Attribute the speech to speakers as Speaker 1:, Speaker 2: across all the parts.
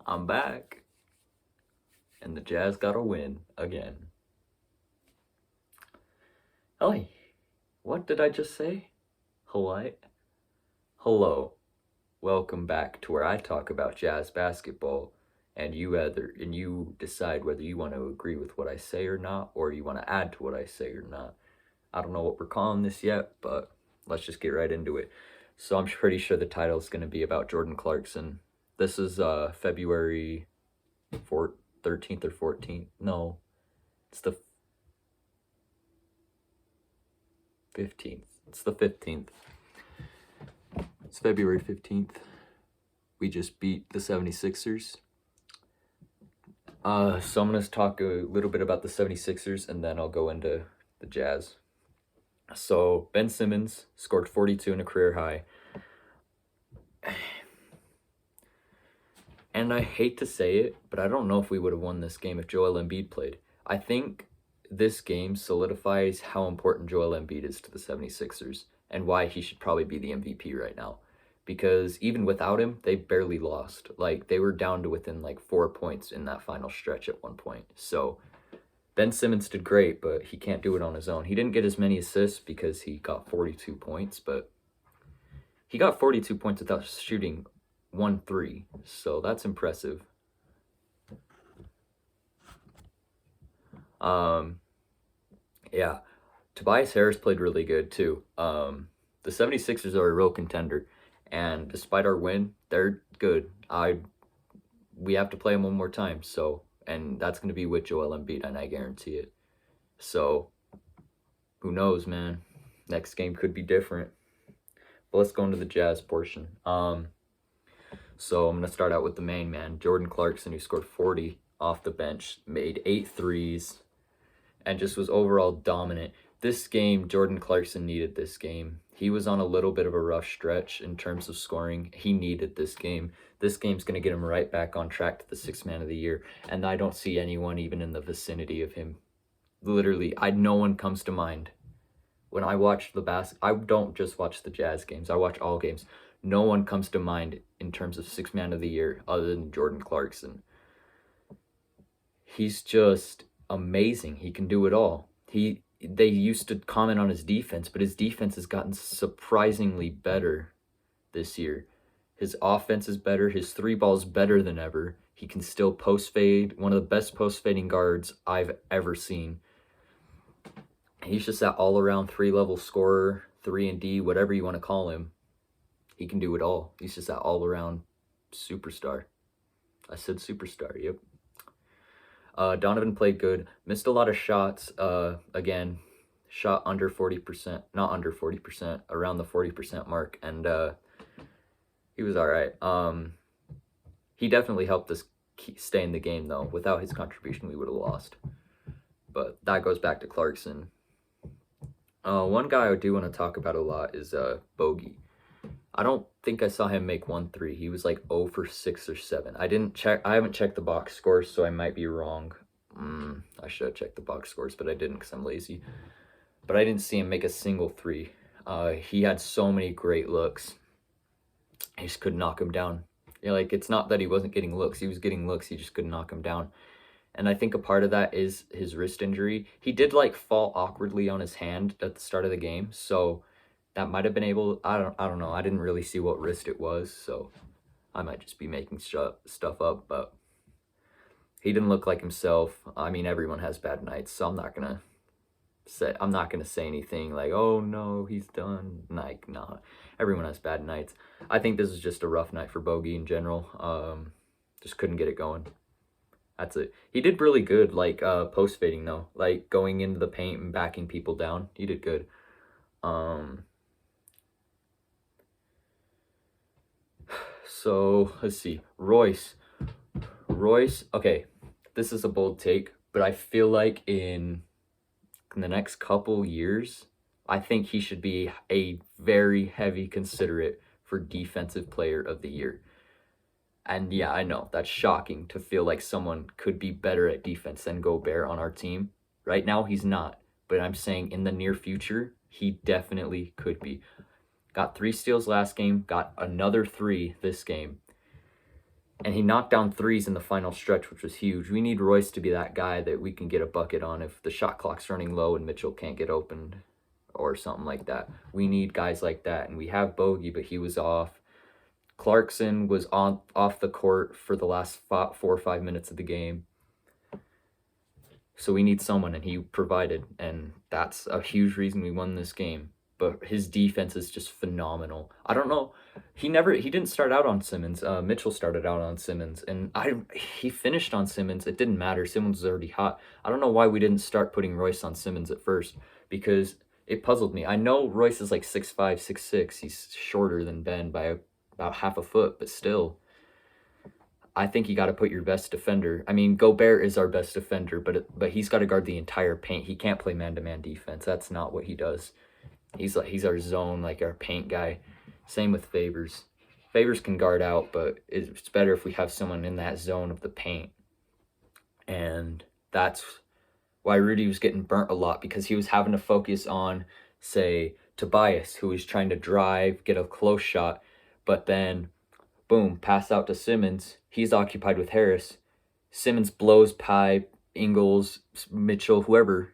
Speaker 1: I'm back. And the Jazz got a win again. Hey, what did I just say? Hello. Welcome back to where I talk about Jazz basketball and you decide whether you want to agree with what I say or not, or you want to add to what I say or not. I don't know what we're calling this yet, but let's just get right into it. So I'm pretty sure the title is going to be about Jordan Clarkson. This is February 13th or 14th. No, it's the 15th. It's the 15th. It's February 15th. We just beat the 76ers. So I'm going to talk a little bit about the 76ers, and then I'll go into the Jazz. So Ben Simmons scored 42 in a career high. And I hate to say it, but I don't know if we would have won this game if Joel Embiid played. I think this game solidifies how important Joel Embiid is to the 76ers and why he should probably be the MVP right now. Because even without him, they barely lost. Like, they were down to within like 4 points in that final stretch at one point. So Ben Simmons did great, but he can't do it on his own. He didn't get as many assists because he got 42 points, but he got 42 points without shooting 1-3. So that's impressive. Yeah. Tobias Harris played really good too. The 76ers are a real contender, and despite our win, they're good. We have to play them one more time, so, and that's going to be with Joel Embiid, and I guarantee it. So, who knows, man? Next game could be different. But let's go into the Jazz portion. So I'm going to start out with the main man, Jordan Clarkson, who scored 40 off the bench, made 8 threes, and just was overall dominant. This game, Jordan Clarkson needed this game. He was on a little bit of a rough stretch in terms of scoring. He needed this game. This game's going to get him right back on track to the 6th man of the year, and I don't see anyone even in the vicinity of him. Literally, no one comes to mind. When I watch I don't just watch the Jazz games. I watch all games. No one comes to mind in terms of 6th man of the year other than Jordan Clarkson. He's just amazing. He can do it all. They used to comment on his defense, but his defense has gotten surprisingly better this year. His offense is better. His 3 ball is better than ever. He can still post fade. One of the best post fading guards I've ever seen. He's just that all-around 3-level scorer, 3-and-D, whatever you want to call him. He can do it all. He's just that all-around superstar. I said superstar, yep. Donovan played good. Missed a lot of shots. Again, shot under 40%. Not under 40%. Around the 40% mark. And he was all right. He definitely helped us stay in the game, though. Without his contribution, we would have lost. But that goes back to Clarkson. One guy I do want to talk about a lot is Bogey. I don't think I saw him make 1 3. He was like 0 for 6 or 7. I haven't checked the box scores, so I might be wrong. I should have checked the box scores, but I didn't because I'm lazy. But I didn't see him make a single 3. He had so many great looks. I just couldn't knock him down. You know, like, it's not that he wasn't getting looks. He was getting looks. He just couldn't knock him down. And I think a part of that is his wrist injury. He did, like, fall awkwardly on his hand at the start of the game, so that might have been able. I don't know. I didn't really see what wrist it was, so I might just be making stuff up. But he didn't look like himself. I mean, everyone has bad nights, so I'm not gonna say anything like, "Oh no, he's done." Like, nah. Everyone has bad nights. I think this is just a rough night for Bogey in general. Just couldn't get it going. That's it. He did really good, like post fading though, like going into the paint and backing people down. He did good. So let's see. Royce, okay, this is a bold take, but I feel like in the next couple years, I think he should be a very heavy considerate for Defensive Player of the Year. And yeah, I know, that's shocking to feel like someone could be better at defense than Gobert on our team. Right now, he's not, but I'm saying in the near future, he definitely could be. Got 3 steals last game, got another 3 this game. And he knocked down threes in the final stretch, which was huge. We need Royce to be that guy that we can get a bucket on if the shot clock's running low and Mitchell can't get opened or something like that. We need guys like that. And we have Bogey, but he was off. Clarkson was off the court for the last 4 or 5 minutes of the game. So we need someone, and he provided. And that's a huge reason we won this game. But his defense is just phenomenal. I don't know. He didn't start out on Simmons. Mitchell started out on Simmons, and he finished on Simmons. It didn't matter. Simmons was already hot. I don't know why we didn't start putting Royce on Simmons at first, because it puzzled me. I know Royce is like 6'5", 6'6". He's shorter than Ben by about half a foot, but still, I think you got to put your best defender. I mean, Gobert is our best defender, but he's got to guard the entire paint. He can't play man-to-man defense. That's not what he does. He's our zone, like our paint guy. Same with Favors. Favors can guard out, but it's better if we have someone in that zone of the paint. And that's why Rudy was getting burnt a lot, because he was having to focus on, say, Tobias, who was trying to drive, get a close shot, but then, boom, pass out to Simmons. He's occupied with Harris. Simmons blows by Ingles, Mitchell, whoever.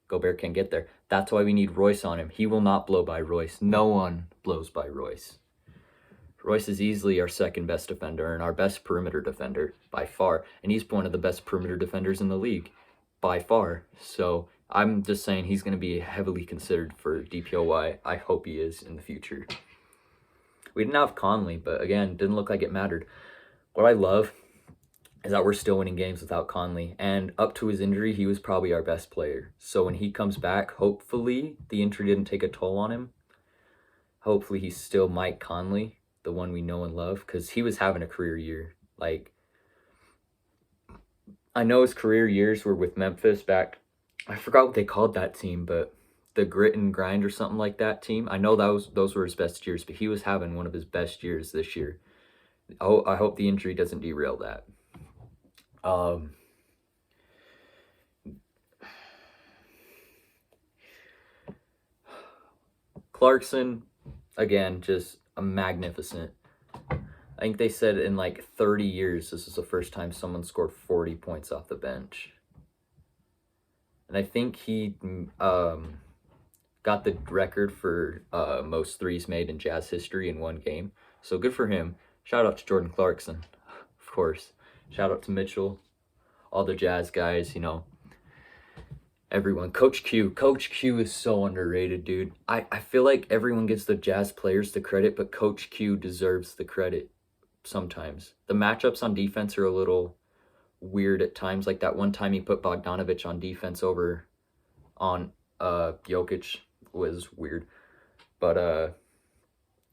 Speaker 1: Gobert can't get there. That's why we need Royce on him. He will not blow by Royce. No one blows by Royce. Royce is easily our second best defender and our best perimeter defender by far. And he's one of the best perimeter defenders in the league by far. So I'm just saying he's going to be heavily considered for DPOY. I hope he is in the future. We didn't have Conley, but again, didn't look like it mattered. What I love is that we're still winning games without Conley. And up to his injury, he was probably our best player. So when he comes back, hopefully the injury didn't take a toll on him. Hopefully he's still Mike Conley, the one we know and love, because he was having a career year. Like, I know his career years were with Memphis back, I forgot what they called that team, but the Grit and Grind or something like that team. I know those were his best years, but he was having one of his best years this year. I hope the injury doesn't derail that. Clarkson, again, just a magnificent. I think they said in like 30 years, this is the first time someone scored 40 points off the bench. And I think he got the record for most threes made in Jazz history in one game. So good for him. Shout out to Jordan Clarkson, of course. Shout out to Mitchell, all the Jazz guys, you know, everyone. Coach Q. Coach Q is so underrated, dude. I feel like everyone gives the Jazz players the credit, but Coach Q deserves the credit sometimes. The matchups on defense are a little weird at times. Like that one time he put Bogdanovich on defense over on Jokic was weird. But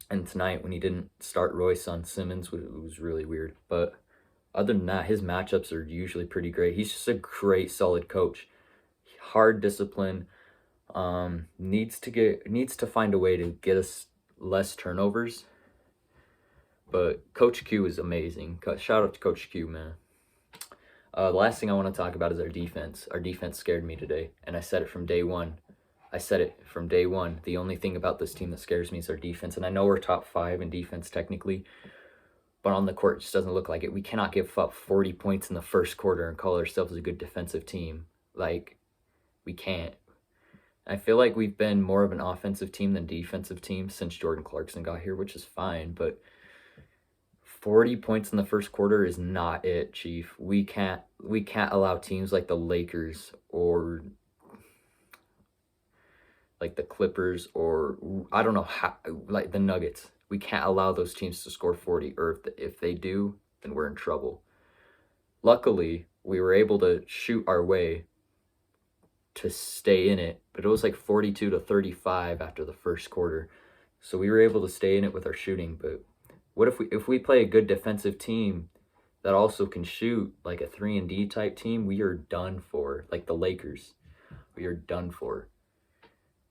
Speaker 1: and tonight when he didn't start Royce on Simmons, it was really weird. But other than that, his matchups are usually pretty great. He's just a great, solid coach. Hard discipline. Needs to find a way to get us less turnovers. But Coach Q is amazing. Shout out to Coach Q, man. The last thing I want to talk about is our defense. Our defense scared me today, and I said it from day one. The only thing about this team that scares me is our defense, and I know we're top 5 in defense technically, but on the court it just doesn't look like it. We cannot give up 40 points in the first quarter and call ourselves a good defensive team. Like, we can't. I feel like we've been more of an offensive team than defensive team since Jordan Clarkson got here, which is fine, but 40 points in the first quarter is not it, Chief. We can't allow teams like the Lakers or like the Clippers or I don't know how, like the Nuggets. We can't allow those teams to score 40, or if they do, then we're in trouble. Luckily, we were able to shoot our way to stay in it, but it was like 42-35 after the first quarter. So we were able to stay in it with our shooting, but what if we play a good defensive team that also can shoot, like a 3-and-D type team, we are done for. Like the Lakers. We are done for.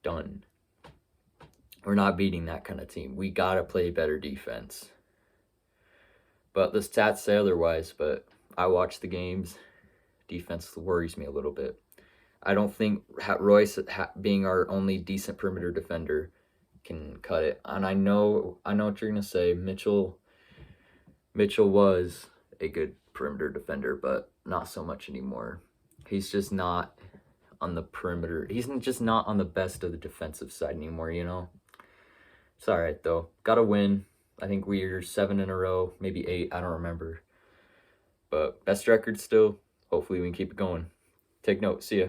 Speaker 1: Done. We're not beating that kind of team. We got to play better defense. But the stats say otherwise, but I watch the games. Defense worries me a little bit. I don't think Royce being our only decent perimeter defender can cut it. And I know what you're going to say. Mitchell Mitchell was a good perimeter defender, but not so much anymore. He's just not on the perimeter. He's just not on the best of the defensive side anymore, you know? It's all right, though. Got to win. I think we're 7 in a row, maybe 8. I don't remember. But best record still. Hopefully we can keep it going. Take note. See ya.